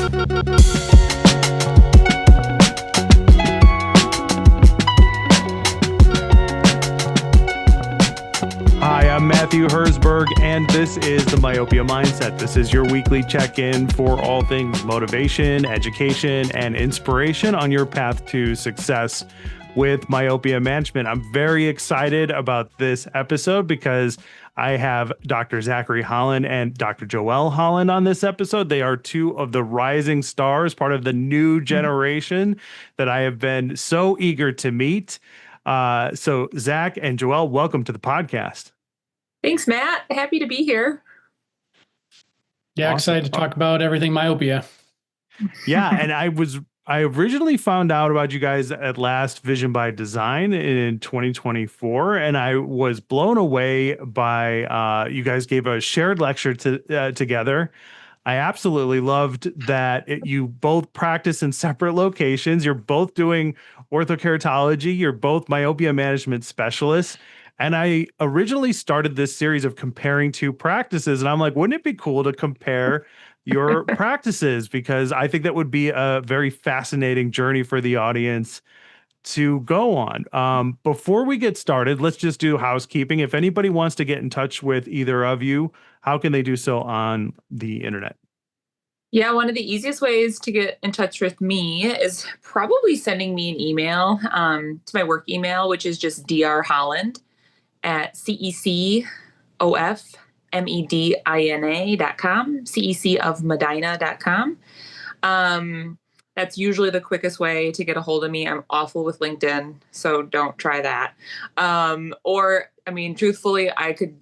Hi, I'm Matthew Herzberg, and this is the Myopia Mindset. This is your weekly check-in for all things motivation, education, and inspiration on your path to success with myopia management. I'm very excited about this episode because I have Dr. Zachary Holland and Dr. Joelle Holland on this episode. They are two of the rising stars, part of the new generation that I have been so eager to meet. So Zach and Joelle, welcome to the podcast. Thanks, Matt. Happy to be here. Yeah, Awesome. Excited to talk about everything myopia. Yeah, and I originally found out about you guys at last Vision by Design in 2024, and I was blown away by you guys gave a shared lecture together. I absolutely loved that you both practice in separate locations. You're both doing orthokeratology. You're both myopia management specialists. And I originally started this series of comparing two practices, and I'm like, wouldn't it be cool to compare your practices? Because I think that would be a very fascinating journey for the audience to go on. Before we get started, let's just do housekeeping. If anybody wants to get in touch with either of you, how can they do so on the internet? Yeah, one of the easiest ways to get in touch with me is probably sending me an email to my work email, which is just drholland@cecofmedina.com, cecofmedina.com. That's usually the quickest way to get a hold of me. I'm awful with LinkedIn, so don't try that. Truthfully, I could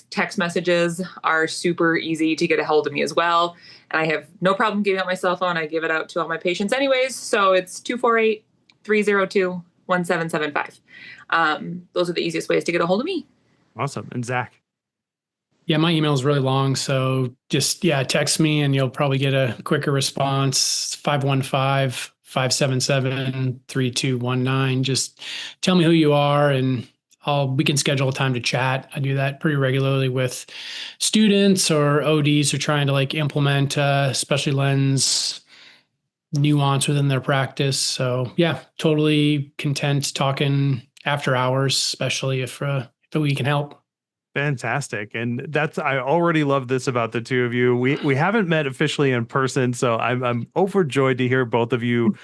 text messages are super easy to get a hold of me as well. And I have no problem giving out my cell phone. I give it out to all my patients anyways. So it's 248-302-1775. Those are the easiest ways to get a hold of me. Awesome. And Zach? Yeah, my email is really long. So just, text me and you'll probably get a quicker response. 515-577-3219. Just tell me who you are and we can schedule a time to chat. I do that pretty regularly with students or ODs who are trying to implement specialty lens nuance within their practice. So yeah, totally content talking after hours, especially if we can help. Fantastic. And I already love this about the two of you. We haven't met officially in person, so I'm overjoyed to hear both of you,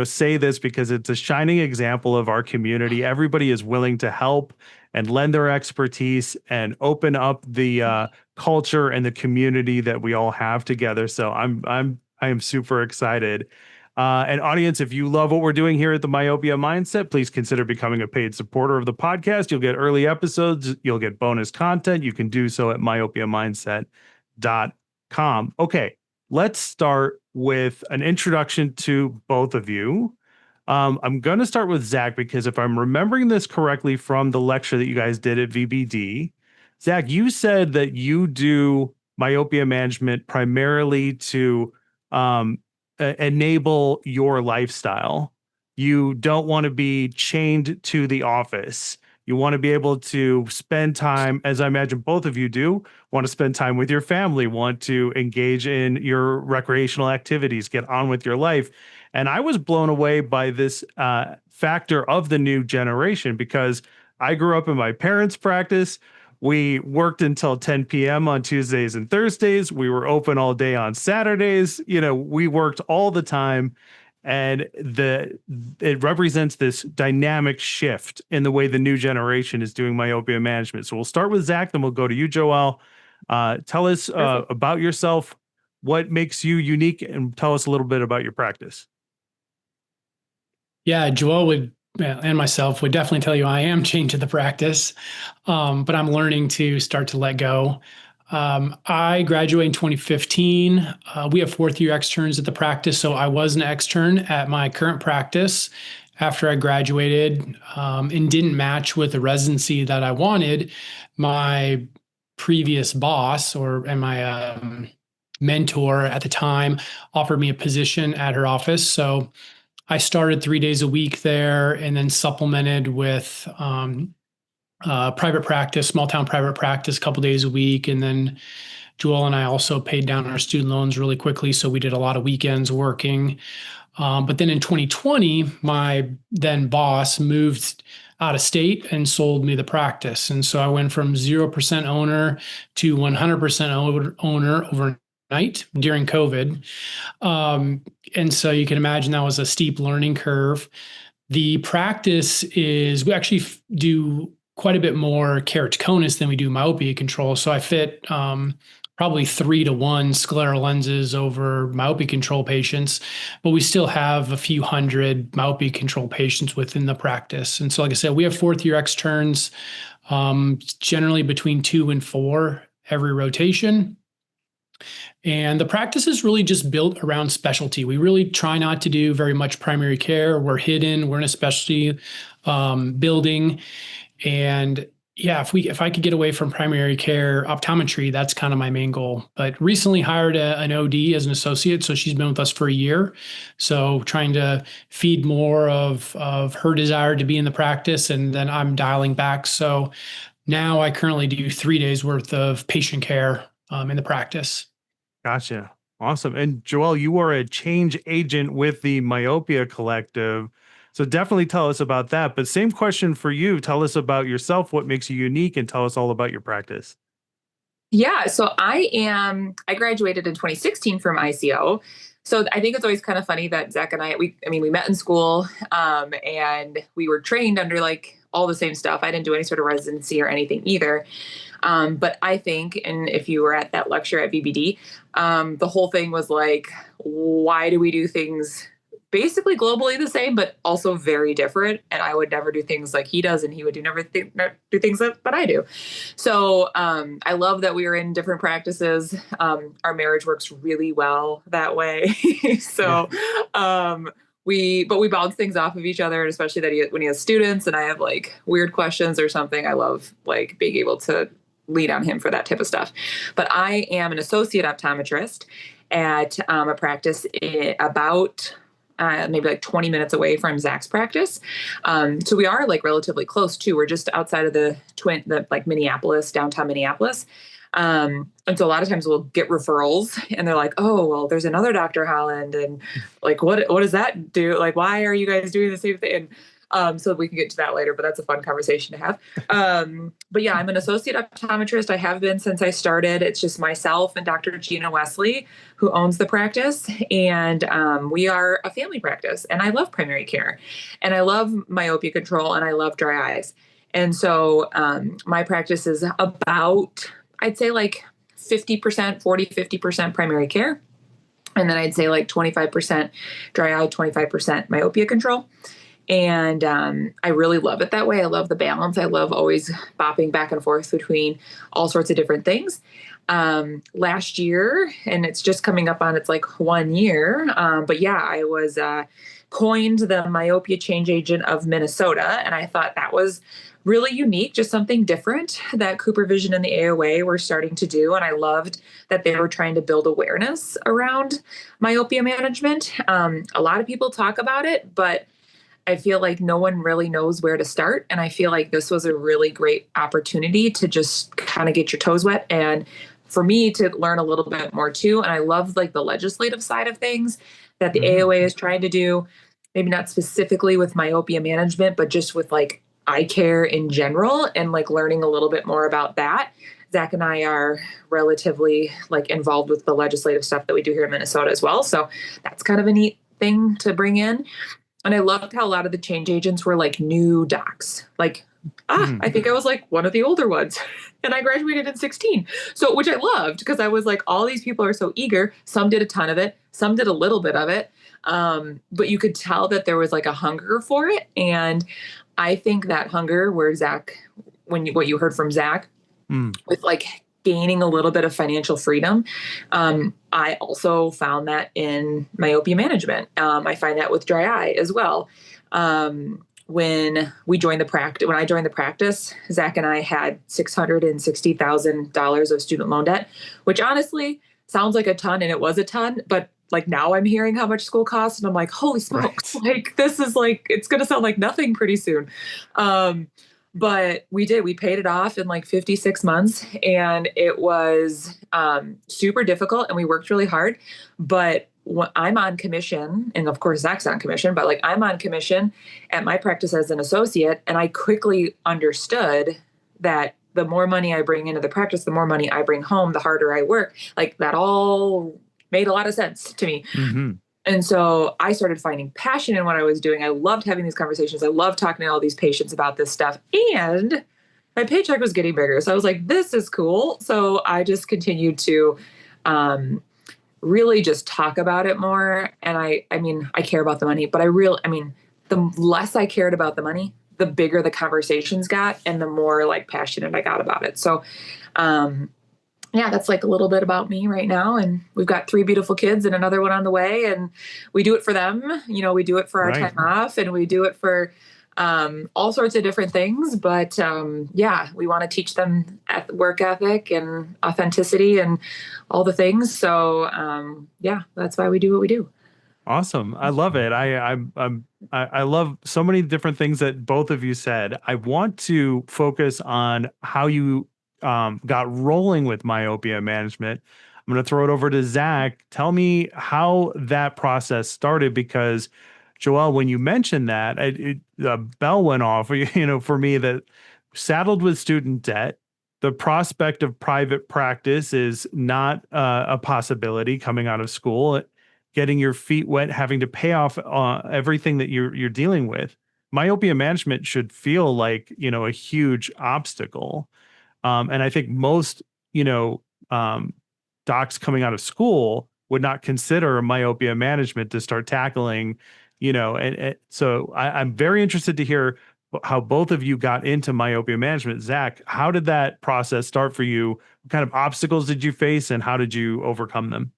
say this because it's a shining example of our community. Everybody is willing to help and lend their expertise and open up the culture and the community that we all have together. So I am super excited. And audience, if you love what we're doing here at the Myopia Mindset, please consider becoming a paid supporter of the podcast. You'll get early episodes. You'll get bonus content. You can do so at myopiamindset.com. Okay, let's start with an introduction to both of you. I'm going to start with Zach because if I'm remembering this correctly from the lecture that you guys did at VBD, Zach, you said that you do myopia management primarily to enable your lifestyle. You don't want to be chained to the office. You want to be able to spend time, as I imagine both of you do, want to spend time with your family, want to engage in your recreational activities, get on with your life. And I was blown away by this factor of the new generation because I grew up in my parents' practice. We worked until 10 p.m. on Tuesdays and Thursdays. We were open all day on Saturdays. We worked all the time. And it represents this dynamic shift in the way the new generation is doing myopia management. So we'll start with Zach, then we'll go to you, Joelle. Tell us about yourself, what makes you unique, and tell us a little bit about your practice. Yeah, Joelle and myself would definitely tell you I am chained to the practice, but I'm learning to start to let go. I graduated in 2015. We have fourth-year externs at the practice, so I was an extern at my current practice after I graduated and didn't match with the residency that I wanted. My previous boss and my mentor at the time offered me a position at her office, so I started 3 days a week there and then supplemented with private practice, small town private practice, a couple days a week, and then Joelle and I also paid down our student loans really quickly. So we did a lot of weekends working. But then in 2020, my then boss moved out of state and sold me the practice. And so I went from 0% owner to 100% owner overnight during COVID. And so you can imagine that was a steep learning curve. The practice is, we actually do quite a bit more keratoconus than we do myopia control. So I fit probably 3-to-1 scleral lenses over myopia control patients, but we still have a few hundred myopia control patients within the practice. And so, like I said, we have fourth year externs, generally between 2 and 4 every rotation. And the practice is really just built around specialty. We really try not to do very much primary care. We're hidden. We're in a specialty building. And yeah, if I could get away from primary care optometry, that's kind of my main goal. But recently hired an OD as an associate, so she's been with us for a year. So trying to feed more of her desire to be in the practice, and then I'm dialing back. So now I currently do 3 days worth of patient care in the practice. Gotcha. Awesome. And Joelle, you are a change agent with the Myopia Collective. So definitely tell us about that. But same question for you. Tell us about yourself, what makes you unique, and tell us all about your practice. Yeah, so I graduated in 2016 from ICO. So I think it's always kind of funny that Zach and we met in school, and we were trained under like all the same stuff. I didn't do any sort of residency or anything either. But I think, and if you were at that lecture at VBD, the whole thing was like, why do we do things basically globally the same, but also very different? And I would never do things like he does, and he would never do things that I do. So I love that we are in different practices. Our marriage works really well that way. So we bounce things off of each other, and especially that when he has students and I have like weird questions or something, I love like being able to lean on him for that type of stuff. But I am an associate optometrist at a practice about maybe like 20 minutes away from Zach's practice. So we are like relatively close too. We're just outside of the like Minneapolis, downtown Minneapolis. And so a lot of times we'll get referrals and they're like, oh, well, there's another Dr. Holland. And like, what does that do? Like, why are you guys doing the same thing? And so we can get to that later, but that's a fun conversation to have. But yeah, I'm an associate optometrist. I have been since I started. It's just myself and Dr. Gina Wesley who owns the practice. And we are a family practice. And I love primary care. And I love myopia control. And I love dry eyes. And so my practice is about, I'd say like 50%, 50% primary care. And then I'd say like 25% dry eye, 25% myopia control. And I really love it that way. I love the balance. I love always bopping back and forth between all sorts of different things. Last year, and it's just coming up on its like 1 year. But yeah, I was coined the Myopia Change Agent of Minnesota. And I thought that was really unique, just something different that Cooper Vision and the AOA were starting to do. And I loved that they were trying to build awareness around myopia management. A lot of people talk about it, but I feel like no one really knows where to start. And I feel like this was a really great opportunity to just kind of get your toes wet and for me to learn a little bit more too. And I love like the legislative side of things that the AOA is trying to do, maybe not specifically with myopia management, but just with like eye care in general and like learning a little bit more about that. Zach and I are relatively like involved with the legislative stuff that we do here in Minnesota as well. So that's kind of a neat thing to bring in. And I loved how a lot of the change agents were like new docs. Like, I think I was like one of the older ones and I graduated in 16. So, which I loved because I was like, all these people are so eager. Some did a ton of it. Some did a little bit of it. But you could tell that there was like a hunger for it. And I think that hunger where Zach, what you heard from Zach with like gaining a little bit of financial freedom. I also found that in myopia management. I find that with dry eye as well. When I joined the practice, Zach and I had $660,000 of student loan debt, which honestly sounds like a ton, and it was a ton, but like now I'm hearing how much school costs and I'm like, holy smokes, like this is like, it's going to sound like nothing pretty soon. But we paid it off in like 56 months, and it was super difficult, and we worked really hard. But I'm on commission, and of course Zach's on commission, but like I'm on commission at my practice as an associate. And I quickly understood that the more money I bring into the practice, the more money I bring home, the harder I work. Like that all made a lot of sense to me. Mm-hmm. And so I started finding passion in what I was doing. I loved having these conversations. I loved talking to all these patients about this stuff. And my paycheck was getting bigger. So I was like, this is cool. So I just continued to really just talk about it more. And I mean, I care about the money, but the less I cared about the money, the bigger the conversations got and the more like passionate I got about it. So, yeah, that's like a little bit about me right now. And we've got 3 beautiful kids and another one on the way. And we do it for them. We do it for our time off, and we do it for all sorts of different things. But yeah, we want to teach them work ethic and authenticity and all the things. So yeah, that's why we do what we do. Awesome. I love it. I love so many different things that both of you said. I want to focus on how you got rolling with myopia management. I'm going to throw it over to Zach. Tell me how that process started, because Joelle, when you mentioned that, a bell went off, for me, that saddled with student debt, the prospect of private practice is not a possibility coming out of school. Getting your feet wet, having to pay off everything that you're dealing with. Myopia management should feel like, a huge obstacle. And I think most, docs coming out of school would not consider myopia management to start tackling, and so I'm very interested to hear how both of you got into myopia management. Zach, how did that process start for you? What kind of obstacles did you face, and how did you overcome them?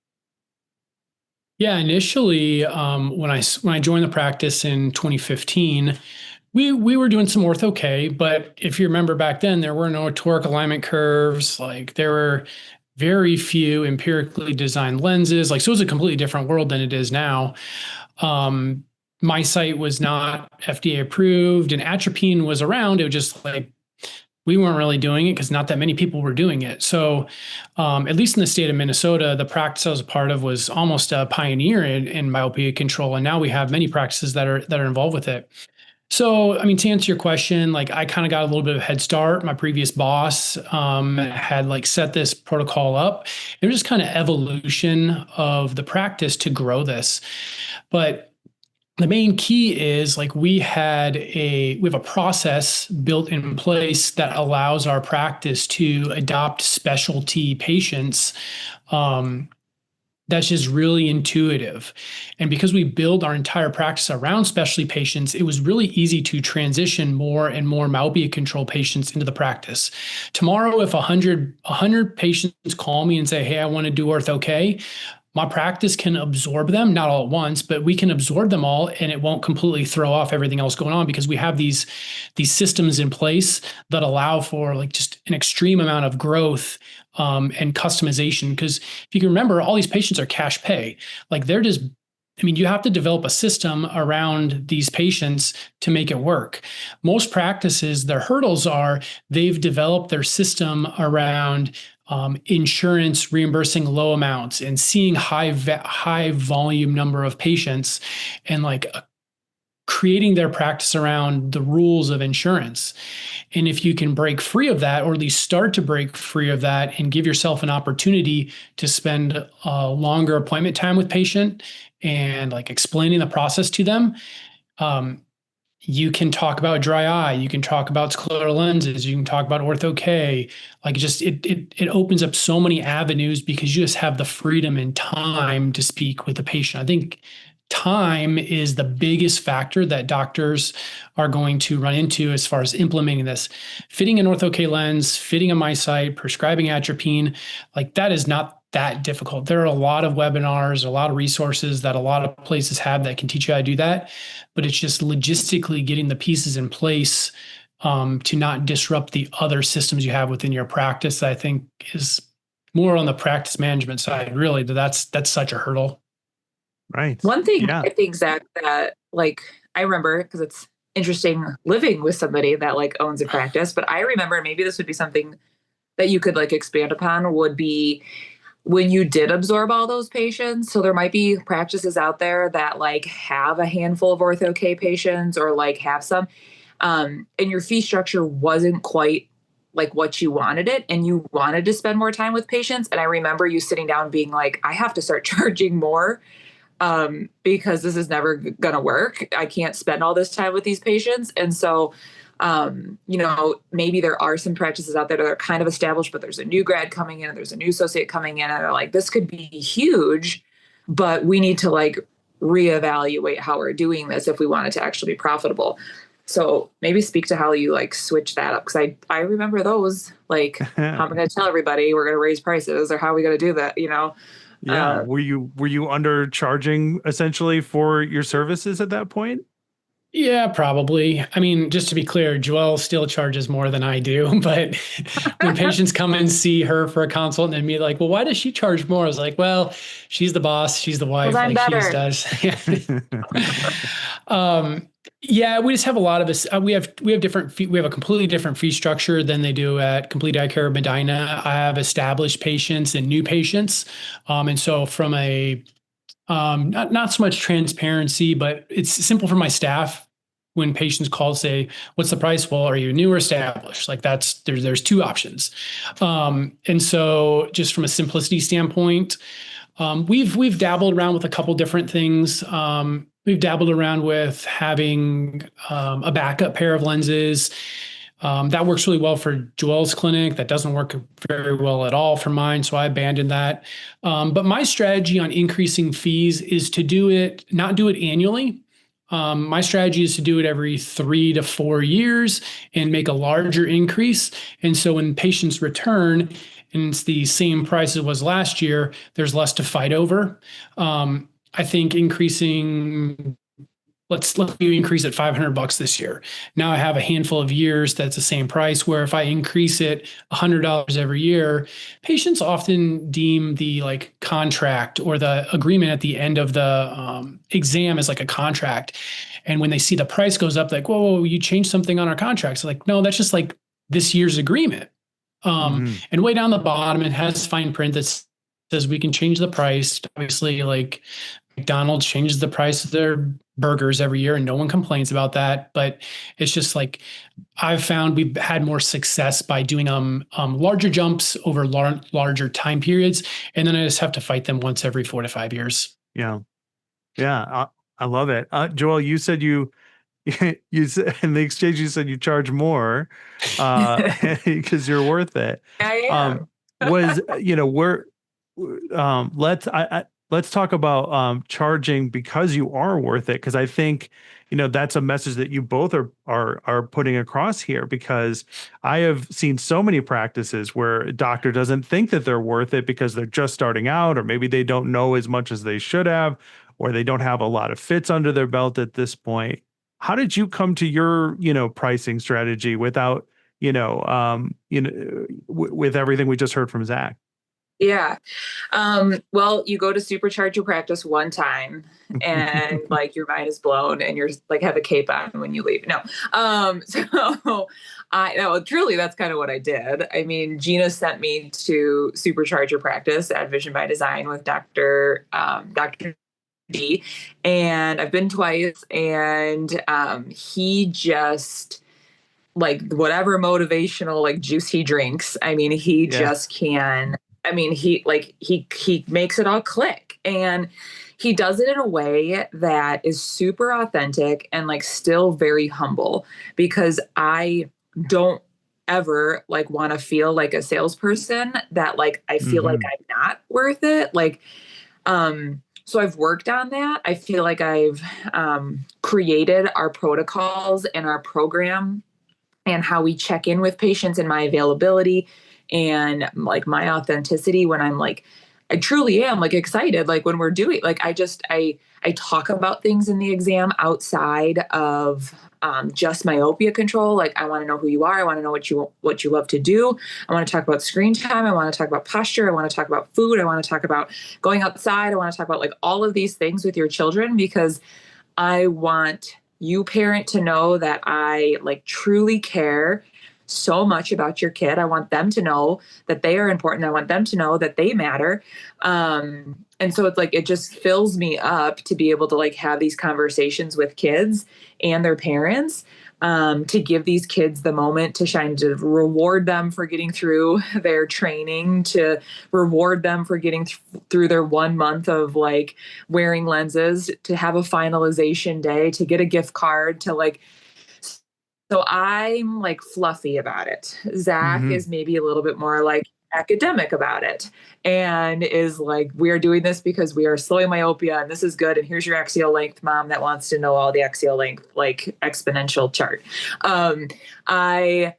Yeah, initially, when I joined the practice in 2015, we were doing some ortho K, but if you remember back then, there were no toric alignment curves. Like there were very few empirically designed lenses. Like so, it was a completely different world than it is now. My site was not FDA approved, and atropine was around. It was just like we weren't really doing it because not that many people were doing it. So, at least in the state of Minnesota, the practice I was a part of was almost a pioneer in myopia control, and now we have many practices that are involved with it. So, I mean, to answer your question, like I kind of got a little bit of a head start. My previous boss had like set this protocol up. It was just kind of evolution of the practice to grow this. But the main key is like we have a process built in place that allows our practice to adopt specialty patients. That's just really intuitive. And because we build our entire practice around specialty patients, it was really easy to transition more and more myopia control patients into the practice. Tomorrow, if 100 patients call me and say, hey, I want to do ortho K, my practice can absorb them, not all at once, but we can absorb them all, and it won't completely throw off everything else going on because we have these systems in place that allow for like just an extreme amount of growth and customization. Because if you can remember, all these patients are cash pay. Like they're just, I mean, you have to develop a system around these patients to make it work. Most practices, their hurdles are they've developed their system around insurance reimbursing low amounts and seeing high volume number of patients and like creating their practice around the rules of insurance. And if you can break free of that, or at least start to break free of that and give yourself an opportunity to spend a longer appointment time with patient and like explaining the process to them, you can talk about dry eye, you can talk about scleral lenses, you can talk about ortho K. Like just it opens up so many avenues because you just have the freedom and time to speak with the patient. I think time is the biggest factor that doctors are going to run into as far as implementing this. Fitting an ortho K lens, fitting a MiSight, prescribing atropine, like that is not that difficult. There are a lot of webinars, a lot of resources that a lot of places have that can teach you how to do that. But it's just logistically getting the pieces in place to not disrupt the other systems you have within your practice. That I think is more on the practice management side. Really, that's such a hurdle. Right. One thing Yeah. I think, Zach, that like I remember because it's interesting living with somebody that like owns a practice. But I remember, maybe this would be something that you could like expand upon, would be when you did absorb all those patients. So there might be practices out there that like have a handful of ortho K patients, or like have some, and your fee structure wasn't quite like what you wanted it, and you wanted to spend more time with patients. And I remember you sitting down being like, I have to start charging more, because this is never going to work. I can't spend all this time with these patients. And so, maybe there are some practices out there that are kind of established, but there's a new grad coming in and there's a new associate coming in, and they're like, this could be huge, but we need to like reevaluate how we're doing this if we want it to actually be profitable. So maybe speak to how you like switch that up. Cause I remember those, like, how am I going to tell everybody we're going to raise prices, or how are we going to do that? Yeah. Were you undercharging essentially for your services at that point? Yeah, probably. I mean, just to be clear, Joelle still charges more than I do. But when patients come and see her for a consult and be like, well, why does she charge more? I was like, well, she's the boss. She's the wife. I'm like better. she does. Yeah, we just have a lot of this. We have different fee, we have a completely different fee structure than they do at Complete Eye Care of Medina. I have established patients and new patients. And so from a not so much transparency, but it's simple for my staff. When patients call, say, "What's the price?" Well, are you new or established? Like there's two options, and so just from a simplicity standpoint, we've dabbled around with a couple different things. We've dabbled around with having a backup pair of lenses. That works really well for Joelle's clinic. That doesn't work very well at all for mine, so I abandoned that. But my strategy on increasing fees is to not do it annually. My strategy is to do it every 3 to 4 years and make a larger increase. And so when patients return and it's the same price as it was last year, there's less to fight over. I think increasing, let's you increase it $500 this year. Now I have a handful of years that's the same price, where if I increase it $100 every year, patients often deem the like contract or the agreement at the end of the exam as like a contract. And when they see the price goes up, like, whoa, you changed something on our contract. So like, no, that's just like this year's agreement. And way down the bottom, it has fine print that says we can change the price. Obviously, like McDonald's changes the price of their burgers every year and no one complains about that. But it's just like, I've found we've had more success by doing larger jumps over larger time periods. And then I just have to fight them once every 4 to 5 years. Yeah. Yeah. I love it. Joelle, you said you said in the exchange, you said you charge more because you're worth it. I am. Let's talk about charging because you are worth it. Because I think, that's a message that you both are putting across here, because I have seen so many practices where a doctor doesn't think that they're worth it because they're just starting out, or maybe they don't know as much as they should have, or they don't have a lot of fits under their belt at this point. How did you come to your, pricing strategy without, with everything we just heard from Zach? Yeah. Well, you go to supercharge your practice one time and like your mind is blown and you're like have a cape on when you leave. No. Truly that's kind of what I did. I mean, Gina sent me to supercharge your practice at Vision by Design with Dr. D. And I've been twice, and he just, like, whatever motivational like juice he drinks, I mean, he just can. I mean, he makes it all click, and he does it in a way that is super authentic and like still very humble, because I don't ever like want to feel like a salesperson that like I feel like I'm not worth it. Like, so I've worked on that. I feel like I've created our protocols and our program and how we check in with patients and my availability and like my authenticity when I'm like, I truly am like excited. Like when we're doing, like, I talk about things in the exam outside of just myopia control. Like, I want to know who you are. I want to know what you love to do. I want to talk about screen time. I want to talk about posture. I want to talk about food. I want to talk about going outside. I want to talk about like all of these things with your children, because I want you parent to know that I like truly care so much about your kid. I want them to know that they are important. I want them to know that they matter. And so it's like, it just fills me up to be able to like have these conversations with kids and their parents, to give these kids the moment to shine, to reward them for getting through their training, to reward them for getting through their 1 month of like wearing lenses, to have a finalization day, to get a gift card, to like, so I'm like fluffy about it. Zach is maybe a little bit more like academic about it, and is like, we're doing this because we are slowing myopia and this is good. And here's your axial length, mom that wants to know all the axial length, like exponential chart. I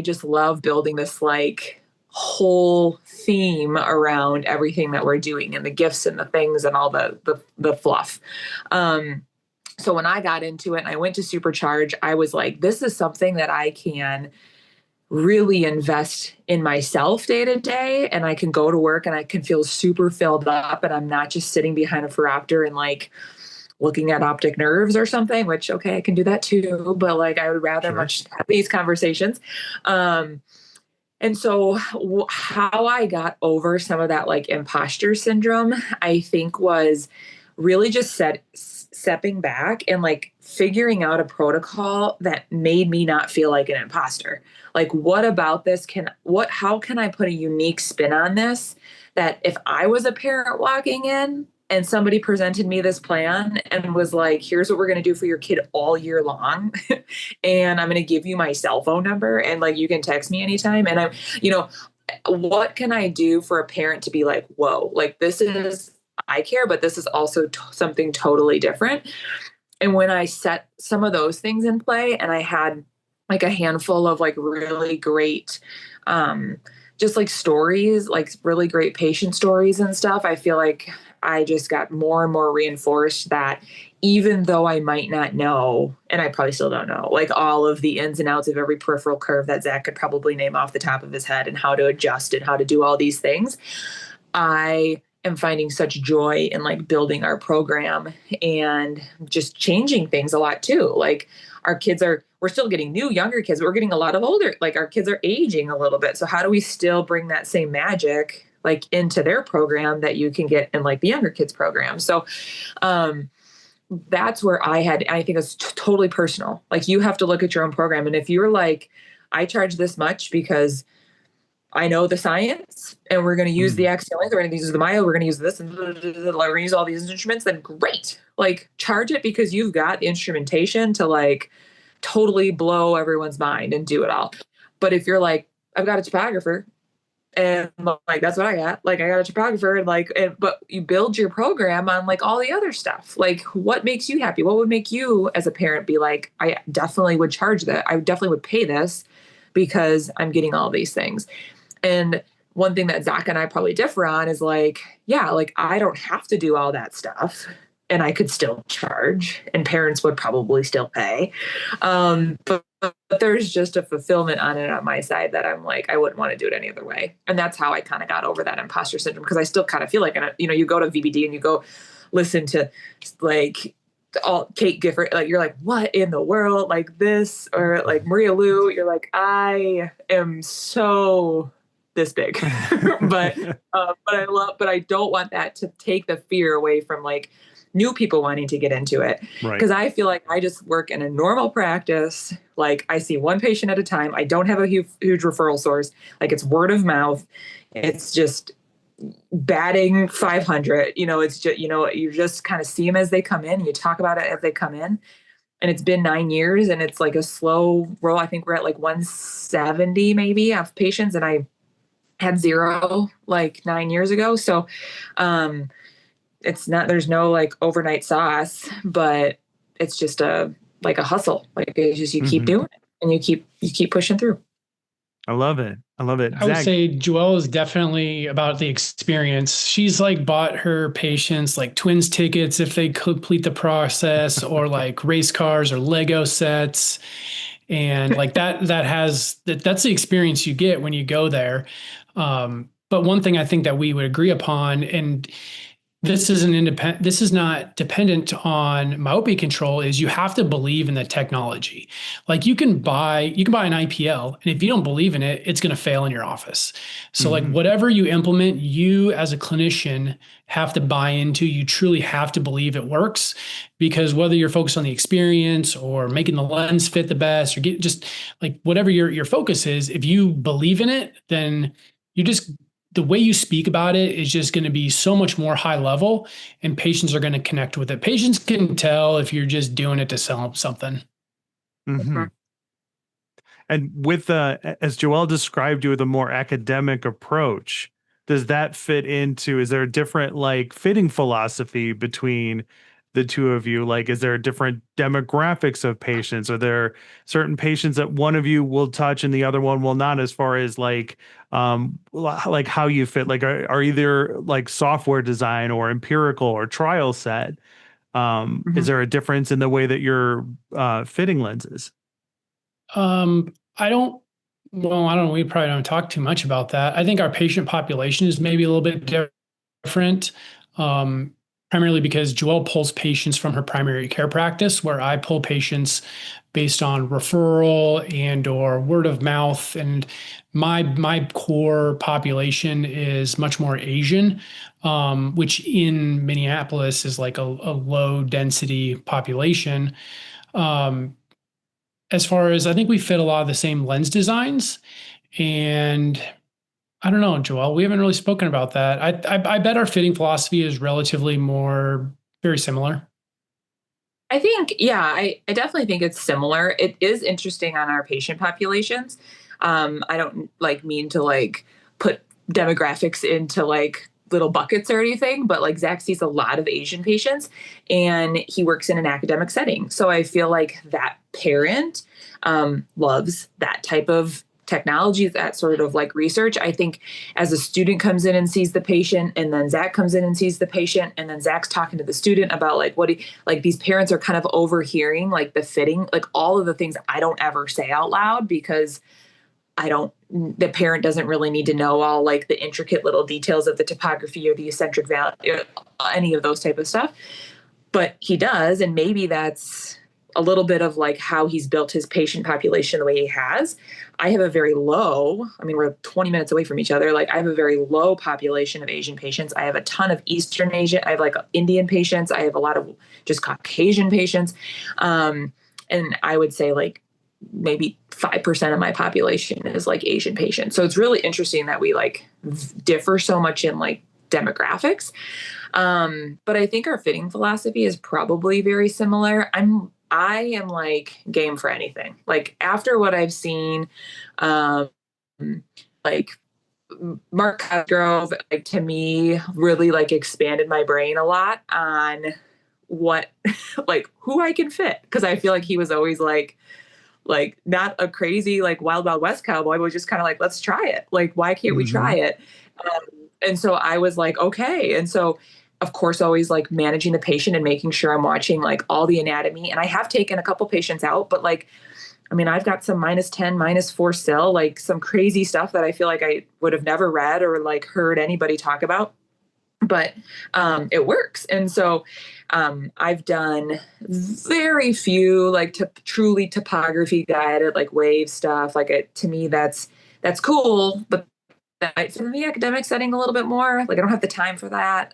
just love building this like whole theme around everything that we're doing and the gifts and the things and all the fluff. So when I got into it and I went to Supercharge, I was like, this is something that I can really invest in myself day to day. And I can go to work and I can feel super filled up. And I'm not just sitting behind a phoropter and like looking at optic nerves or something, which, okay, I can do that too. But like, I would rather much have these conversations. And so how I got over some of that like imposter syndrome, I think was really just stepping back and like figuring out a protocol that made me not feel like an imposter. Like, what about this how can I put a unique spin on this, that if I was a parent walking in and somebody presented me this plan and was like, here's what we're going to do for your kid all year long. And I'm going to give you my cell phone number and like, you can text me anytime. And what can I do for a parent to be like, whoa, like this is, I care, but this is also something totally different. And when I set some of those things in play and I had like a handful of like really great, just like stories, like really great patient stories and stuff, I feel like I just got more and more reinforced that even though I might not know, and I probably still don't know, like all of the ins and outs of every peripheral curve that Zach could probably name off the top of his head and how to adjust and how to do all these things, I am finding such joy in like building our program and just changing things a lot too. Like we're still getting younger kids, but we're getting a lot of older, like our kids are aging a little bit. So how do we still bring that same magic like into their program that you can get in like the younger kids program? So, that's where I think it's totally personal. Like you have to look at your own program. And if you're like, I charge this much because I know the science and we're going to use the axial length, we're going to use the myo, we're going to use this and we're going to use all these instruments, then great. Like charge it because you've got the instrumentation to like totally blow everyone's mind and do it all. But if you're like, I've got a topographer and like, that's what I got. Like I got a topographer and like, but you build your program on like all the other stuff. Like what makes you happy? What would make you as a parent be like, I definitely would charge that. I definitely would pay this because I'm getting all these things. And one thing that Zach and I probably differ on is like, yeah, like I don't have to do all that stuff and I could still charge and parents would probably still pay. But there's just a fulfillment on it on my side that I'm like, I wouldn't want to do it any other way. And that's how I kind of got over that imposter syndrome. Because I still kind of feel like, you go to VBD and you go listen to like all Kate Gifford, like you're like, what in the world? Like this, or like Maria Lou, you're like, I am so this big, but I don't want that to take the fear away from like new people wanting to get into it. Right. Cause I feel like I just work in a normal practice. Like I see one patient at a time. I don't have a huge referral source. Like it's word of mouth. It's just batting 500, it's just, you just kind of see them as they come in. You talk about it as they come in. And it's been 9 years and it's like a slow roll. I think we're at like 170 maybe of patients. And I had 0 like 9 years ago. So, there's no like overnight sauce, but it's just a hustle. Like it's just, you keep doing it and you keep pushing through. I love it. I would say Joelle is definitely about the experience. She's like bought her patients like twins tickets if they complete the process or like race cars or Lego sets. And like that's the experience you get when you go there. But one thing I think that we would agree upon, and this is this is not dependent on myopia control, is you have to believe in the technology. Like you can buy an IPL, and if you don't believe in it, it's going to fail in your office. So like whatever you implement, you as a clinician have to buy into. You truly have to believe it works, because whether you're focused on the experience or making the lens fit the best, or just like whatever your focus is, if you believe in it, then you just, the way you speak about it is just going to be so much more high level, and patients are going to connect with it. Patients can tell if you're just doing it to sell them something. Mm-hmm. And with as Joelle described you with a more academic approach, does that fit into, is there a different like fitting philosophy between the two of you? Like, is there different demographics of patients? Are there certain patients that one of you will touch and the other one will not, as far as like how you fit? Like, are either like software design or empirical or trial set? Is there a difference in the way that you're fitting lenses? I don't, well, I don't know. We probably don't talk too much about that. I think our patient population is maybe a little bit different. Primarily because Joelle pulls patients from her primary care practice, where I pull patients based on referral and or word of mouth. And my core population is much more Asian, which in Minneapolis is like a low density population. As far as, I think we fit a lot of the same lens designs, and I don't know, Joelle, we haven't really spoken about that. I bet our fitting philosophy is relatively very similar. I think, yeah, I definitely think it's similar. It is interesting on our patient populations. I don't like mean to like put demographics into like little buckets or anything, but like Zach sees a lot of Asian patients and he works in an academic setting. So I feel like that parent loves that type of technology, that sort of like research. I think as a student comes in and sees the patient, and then Zach comes in and sees the patient, and then Zach's talking to the student about like like these parents are kind of overhearing like the fitting, like all of the things I don't ever say out loud, because the parent doesn't really need to know all like the intricate little details of the topography or the eccentric value, any of those type of stuff. But he does. And maybe that's a little bit of like how he's built his patient population the way he has. I have a very low, I mean, we're 20 minutes away from each other. Like I have a very low population of Asian patients. I have a ton of Eastern Asian. I have like Indian patients. I have a lot of just Caucasian patients. And I would say like maybe 5% of my population is like Asian patients. So it's really interesting that we like differ so much in like demographics. But I think our fitting philosophy is probably very similar. I am like game for anything. Like after what I've seen, like Mark Cosgrove, like to me really like expanded my brain a lot on what, like who I can fit. Cause I feel like he was always like not a crazy, like wild, wild west cowboy, but just kind of like, let's try it. Like, why can't we try it? And so I was like, okay. And so of course, always like managing the patient and making sure I'm watching like all the anatomy. And I have taken a couple patients out, but like, I mean, I've got some -10, -4 still, like some crazy stuff that I feel like I would have never read or like heard anybody talk about, but it works. And so I've done very few like truly topography guided like wave stuff. Like to me, that's cool, but that might fit in the academic setting a little bit more. Like I don't have the time for that.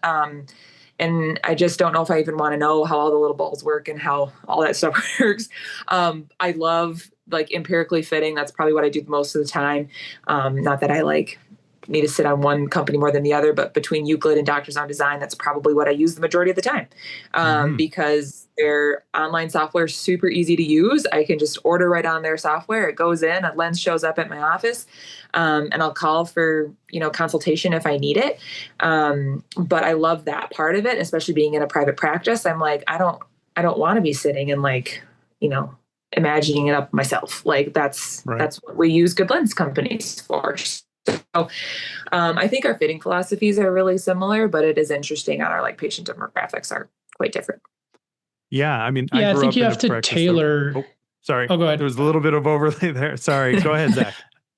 And I just don't know if I even want to know how all the little balls work and how all that stuff works. I love like empirically fitting. That's probably what I do most of the time. Not that I like need to sit on one company more than the other, but between Euclid and Doctors on Design, that's probably what I use the majority of the time, because their online software is super easy to use. I can just order right on their software. It goes in, a lens shows up at my office, and I'll call for, consultation if I need it. But I love that part of it, especially being in a private practice. I'm like, I don't want to be sitting and like, imagining it up myself. Like that's what we use good lens companies for. So I think our fitting philosophies are really similar, but it is interesting on our like patient demographics are quite different. Yeah. I mean, I grew think up you in have a to practice tailor. sorry. Oh, go ahead. There was a little bit of overlay there. Sorry. Go ahead, Zach.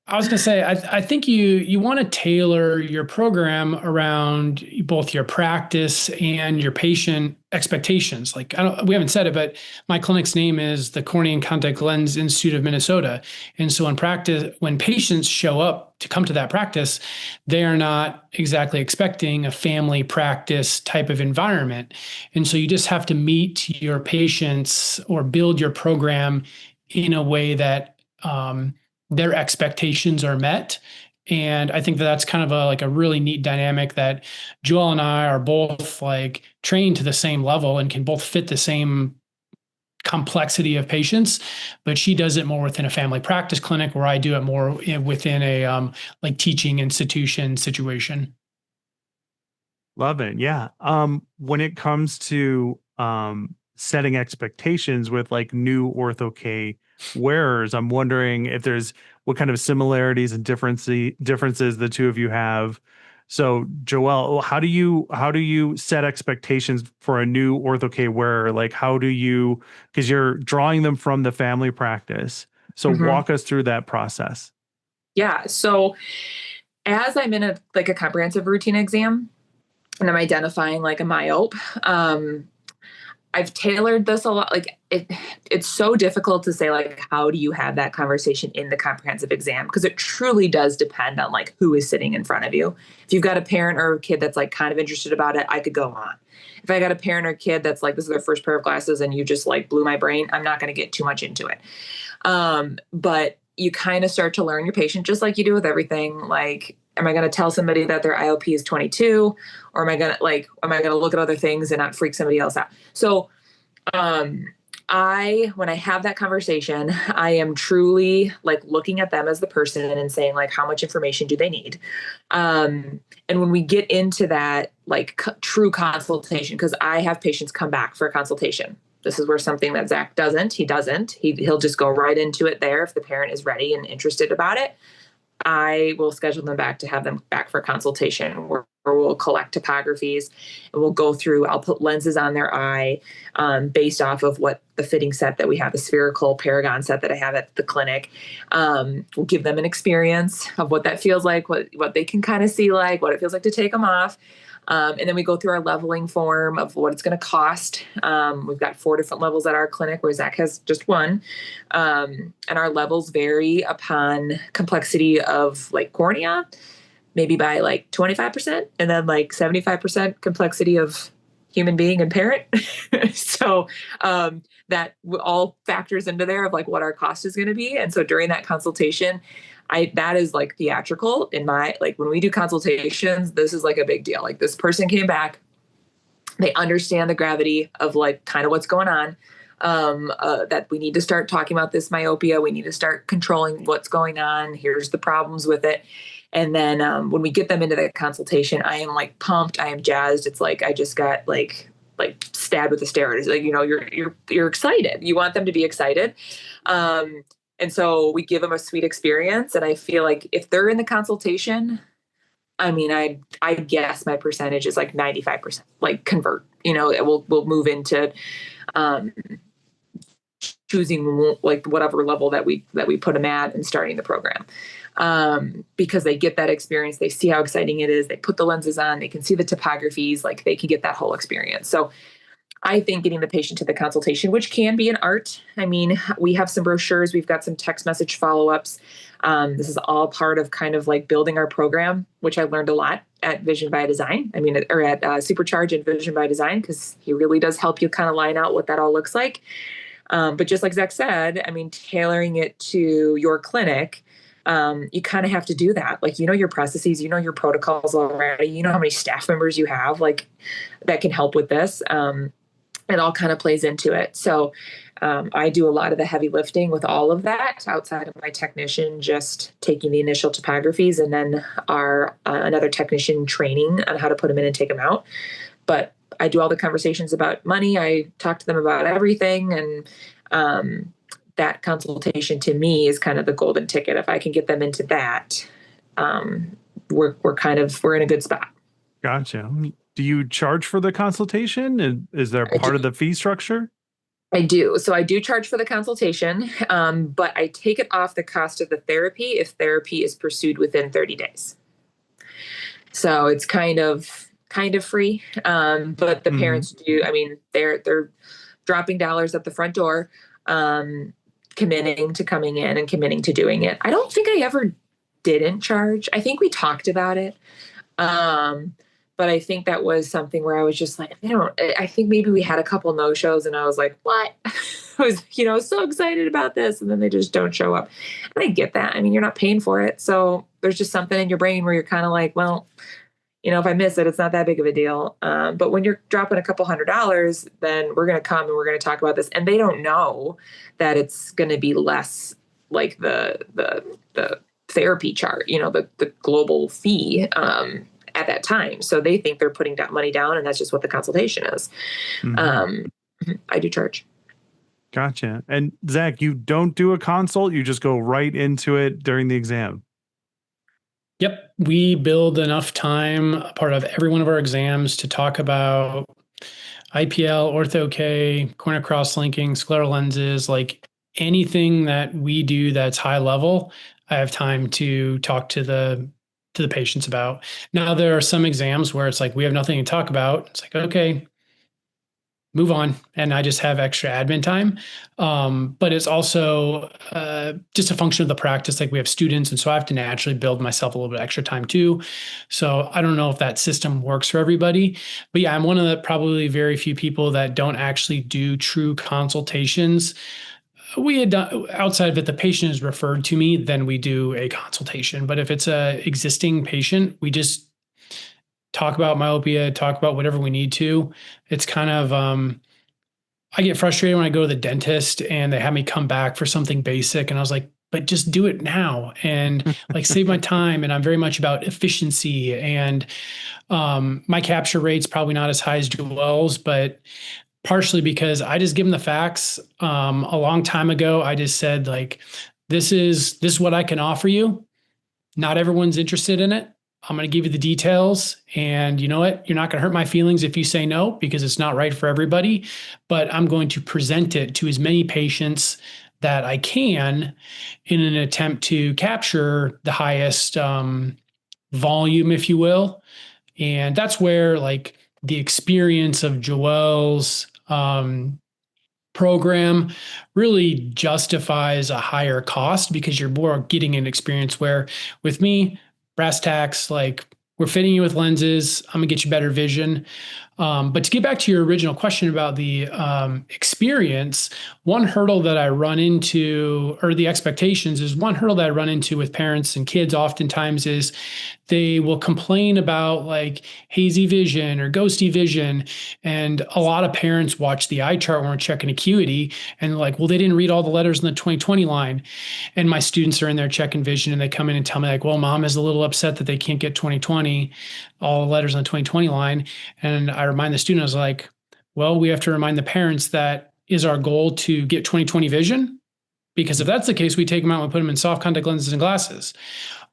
I was going to say, I think you want to tailor your program around both your practice and your patient expectations. Like, we haven't said it, but my clinic's name is the Cornea and Contact Lens Institute of Minnesota. And so in practice, when patients show up to come to that practice, they are not exactly expecting a family practice type of environment. And so you just have to meet your patients or build your program in a way that, their expectations are met. And I think that that's kind of a really neat dynamic that Joelle and I are both like trained to the same level and can both fit the same complexity of patients, but she does it more within a family practice clinic, where I do it more within a like teaching institution situation. Love it. Yeah. When it comes to setting expectations with like new ortho-K wearers, I'm wondering if there's what kind of similarities and differences the two of you have. So, Joelle, how do you set expectations for a new ortho-K wearer? Like, how do you, because you're drawing them from the family practice. So walk us through that process. Yeah. So as I'm in a comprehensive routine exam and I'm identifying like a myope, I've tailored this a lot. Like it's so difficult to say, like, how do you have that conversation in the comprehensive exam? Because it truly does depend on like who is sitting in front of you. If you've got a parent or a kid that's like kind of interested about it, I could go on. If I got a parent or a kid that's like, this is their first pair of glasses and you just like blew my brain, I'm not going to get too much into it. But you kind of start to learn your patient, just like you do with everything. Like, am I going to tell somebody that their IOP is 22, or am I going to look at other things and not freak somebody else out? So, when I have that conversation, I am truly like looking at them as the person and saying like, how much information do they need? And when we get into that, like true consultation, because I have patients come back for a consultation. This is where something that Zach doesn't. He'll just go right into it there if the parent is ready and interested about it. I will schedule them back to have them back for consultation, where we'll collect topographies and we'll go through. I'll put lenses on their eye based off of what the fitting set that we have, the spherical Paragon set that I have at the clinic. We'll give them an experience of what that feels like, what they can kind of see, like what it feels like to take them off. And then we go through our leveling form of what it's going to cost. We've got 4 different levels at our clinic, where Zach has just one. And our levels vary upon complexity of like cornea, maybe by like 25%, and then like 75% complexity of human being and parent. So that all factors into there of like what our cost is going to be. And so during that consultation, that is like theatrical in my, like when we do consultations, this is like a big deal. Like this person came back, they understand the gravity of like kind of what's going on, that we need to start talking about this myopia. We need to start controlling what's going on. Here's the problems with it. And then when we get them into the consultation, I am like pumped. I am jazzed. It's like I just got like stabbed with a steroid. Like, you know, you're excited. You want them to be excited. And so we give them a sweet experience. And I feel like if they're in the consultation, I mean, I guess my percentage is like 95%, like convert, you know, we'll move into choosing like whatever level that we put them at and starting the program. Because they get that experience, they see how exciting it is. They put the lenses on, they can see the topographies, like they can get that whole experience. So I think getting the patient to the consultation, which can be an art. I mean, we have some brochures, we've got some text message follow-ups. This is all part of kind of like building our program, which I learned a lot at Vision by Design. I mean, or at Supercharge and Vision by Design, because he really does help you kind of line out what that all looks like. But just like Zach said, I mean, tailoring it to your clinic, you kind of have to do that. Like, you know, your processes, you know, your protocols already, you know how many staff members you have, like that can help with this. It all kind of plays into it. So I do a lot of the heavy lifting with all of that outside of my technician, just taking the initial topographies, and then our another technician training on how to put them in and take them out. But I do all the conversations about money. I talk to them about everything. And that consultation to me is kind of the golden ticket. If I can get them into that, we're in a good spot. Gotcha. Do you charge for the consultation? Is there part of the fee structure? I do. So I do charge for the consultation, but I take it off the cost of the therapy if therapy is pursued within 30 days. So it's kind of free. But the parents do, I mean, they're dropping dollars at the front door, committing to coming in and committing to doing it. I don't think I ever didn't charge. I think we talked about it. But I think that was something where I was just like, I think maybe we had a couple no-shows and I was like, what? I was, so excited about this. And then they just don't show up. And I get that. I mean, you're not paying for it. So there's just something in your brain where you're kind of like, well, if I miss it, it's not that big of a deal. But when you're dropping a couple $100, then we're going to come and we're going to talk about this. And they don't know that it's going to be less like the therapy chart, the global fee, at that time. So they think they're putting money down, and that's just what the consultation is. I do charge. Gotcha. And Zach, you don't do a consult, you just go right into it during the exam. Yep. We build enough time, part of every one of our exams, to talk about IPL, ortho-K, cornea cross-linking, scleral lenses, like anything that we do that's high level. I have time to talk to the patients about. Now, there are some exams where it's like, we have nothing to talk about. It's like, okay, move on. And I just have extra admin time. But it's also just a function of the practice. Like, we have students, and so I have to naturally build myself a little bit extra time too. So I don't know if that system works for everybody, but yeah, I'm one of the probably very few people that don't actually do true consultations. We had done, outside of it, the patient is referred to me, then we do a consultation. But if it's a existing patient, we just talk about myopia, talk about whatever we need to. It's kind of, I get frustrated when I go to the dentist and they have me come back for something basic. And I was like, but just do it now and like save my time. And I'm very much about efficiency, and my capture rate's probably not as high as Joelle's, but partially because I just give them the facts. A long time ago, I just said, like, this is what I can offer you. Not everyone's interested in it. I'm going to give you the details, and you know what? You're not going to hurt my feelings if you say no, because it's not right for everybody, but I'm going to present it to as many patients that I can in an attempt to capture the highest volume, if you will. And that's where, like, the experience of Joelle's program really justifies a higher cost, because you're more getting an experience where, with me, brass tacks, like, we're fitting you with lenses, I'm gonna get you better vision. But to get back to your original question about the experience, one hurdle that I run into, or the expectations, is one hurdle that I run into with parents and kids oftentimes is they will complain about like hazy vision or ghosty vision. And a lot of parents watch the eye chart when we're checking acuity and like, well, they didn't read all the letters in the 20/20 line. And my students are in there checking vision, and they come in and tell me like, well, mom is a little upset that they can't get 20/20, all the letters in the 20/20 line. And I remind the student, I was like, well, we have to remind the parents that is our goal to get 20/20 vision? Because if that's the case, we take them out and put them in soft contact lenses and glasses.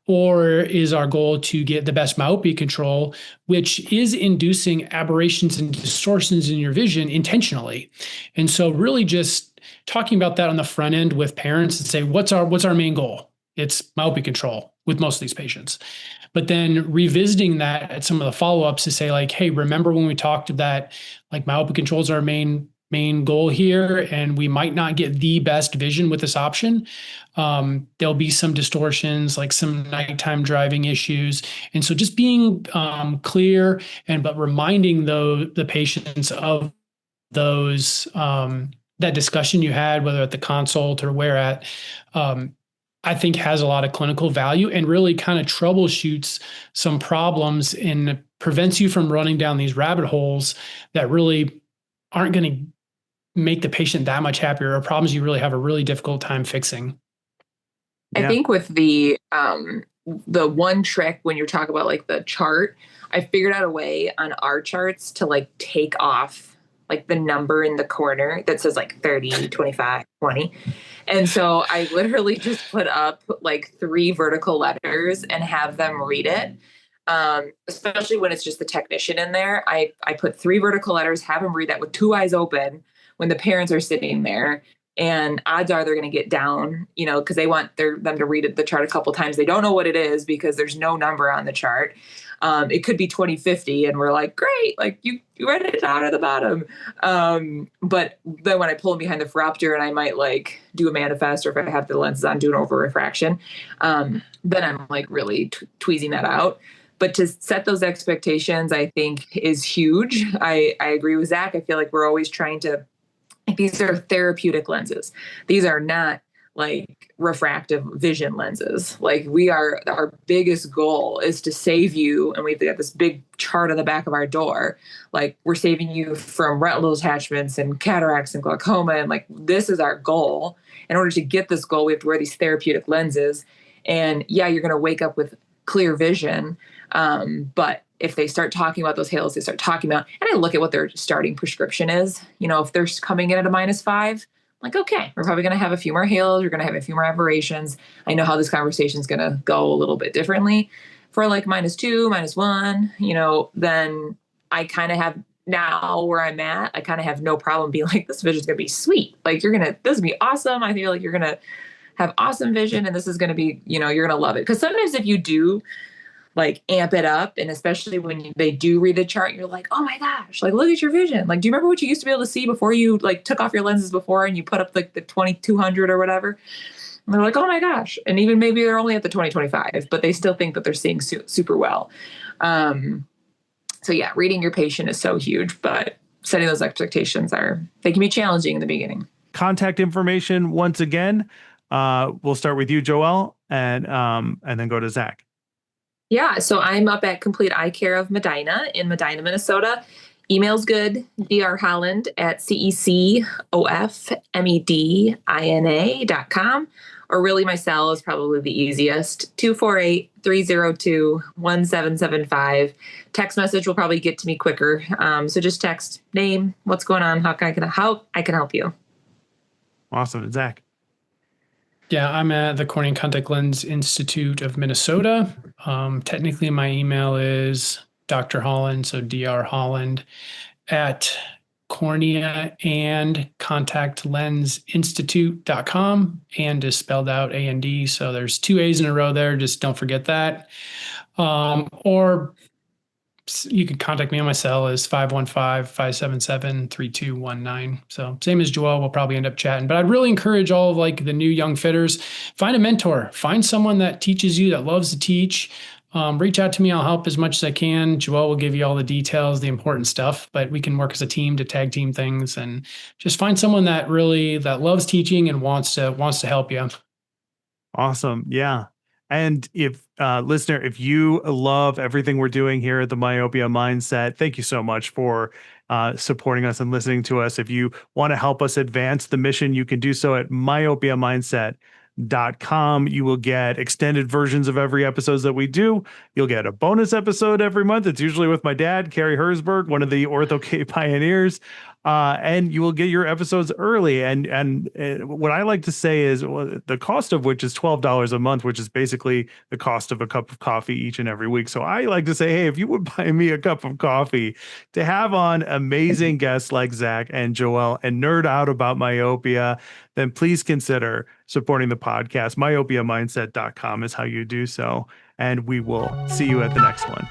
Or is our goal to get the best myopia control, which is inducing aberrations and distortions in your vision intentionally? And so really just talking about that on the front end with parents and say, what's our main goal? It's myopia control with most of these patients. But then revisiting that at some of the follow-ups to say like, hey, remember when we talked that like myopia control is our main goal here, and we might not get the best vision with this option. There'll be some distortions, like some nighttime driving issues. And so just being clear but reminding the patients of those, that discussion you had, whether at the consult or where at, I think has a lot of clinical value and really kind of troubleshoots some problems and prevents you from running down these rabbit holes that really aren't going to make the patient that much happier, or problems you really have a really difficult time fixing. I think with the one trick when you're talking about like the chart, I figured out a way on our charts to like take off like the number in the corner that says like 30, 25, 20. And so I literally just put up like 3 vertical letters and have them read it. Especially when it's just the technician in there. I put 3 vertical letters, have them read that with 2 eyes open when the parents are sitting there and odds are they're going to get down, because they want them to read the chart a couple times. They don't know what it is because there's no number on the chart. It could be 2050 and we're like, great, like you read it out of the bottom. But then when I pull them behind the phoropter and I might like do a manifest, or if I have the lenses on, do an over refraction, then I'm like really tweezing that out. But to set those expectations, I think is huge. I agree with Zach. I feel like we're always trying to, these are therapeutic lenses. These are not like refractive vision lenses. Like our biggest goal is to save you. And we've got this big chart on the back of our door. Like we're saving you from retinal detachments and cataracts and glaucoma. And like, this is our goal. In order to get this goal, we have to wear these therapeutic lenses. And yeah, you're going to wake up with clear vision. But if they start talking about those halos, they start talking about, and I look at what their starting prescription is, if they're coming in at a -5, like, okay, we're probably going to have a few more halos. We're going to have a few more aberrations. I know how this conversation is going to go a little bit differently. For like -2, -1, then I kind of have now where I'm at, I kind of have no problem being like, this vision is going to be sweet. Like this is going to be awesome. I feel like you're going to have awesome vision and this is going to be, you're going to love it. Because sometimes if you do like amp it up, and especially when they do read the chart, you're like, oh my gosh, like look at your vision. Like, do you remember what you used to be able to see before you like took off your lenses before and you put up like the 2200 or whatever? And they're like, oh my gosh. And even maybe they're only at the 2025, but they still think that they're seeing super well. So yeah, reading your patient is so huge, but setting those expectations they can be challenging in the beginning. Contact information once again. We'll start with you, Joelle, and then go to Zach. Yeah, so I'm up at Complete Eye Care of Medina in Medina, Minnesota. Email's good, drholland@cecofmedina.com. Or really my cell is probably the easiest, 248-302-1775. Text message will probably get to me quicker. So just text name, what's going on, how I can help you. Awesome. Zach. Yeah, I'm at the Cornea and Contact Lens Institute of Minnesota. Technically, my email is Dr. Holland, so Dr. Holland at Cornea and Contact Lens Institute.com, and is spelled out A-N-D. So there's 2 A's in a row there. Just don't forget that. Or you can contact me on my cell is 515-577-3219. So same as Joelle, we'll probably end up chatting, but I'd really encourage all of like the new young fitters, find a mentor, find someone that teaches you, that loves to teach. Reach out to me. I'll help as much as I can. Joelle will give you all the details, the important stuff, but we can work as a team to tag team things, and just find someone that loves teaching and wants to help you. Awesome. Yeah. And if listener, if you love everything we're doing here at the Myopia Mindset, thank you so much for supporting us and listening to us. If you want to help us advance the mission, you can do so at myopiamindset.com. You will get extended versions of every episode that we do. You'll get a bonus episode every month. It's usually with my dad, Zachary Herzberg, one of the Ortho-K pioneers. And you will get your episodes early. And what I like to say is the cost of which is $12 a month, which is basically the cost of a cup of coffee each and every week. So I like to say, hey, if you would buy me a cup of coffee to have on amazing guests like Zach and Joelle and nerd out about myopia, then please consider supporting the podcast. Myopiamindset.com is how you do so. And we will see you at the next one.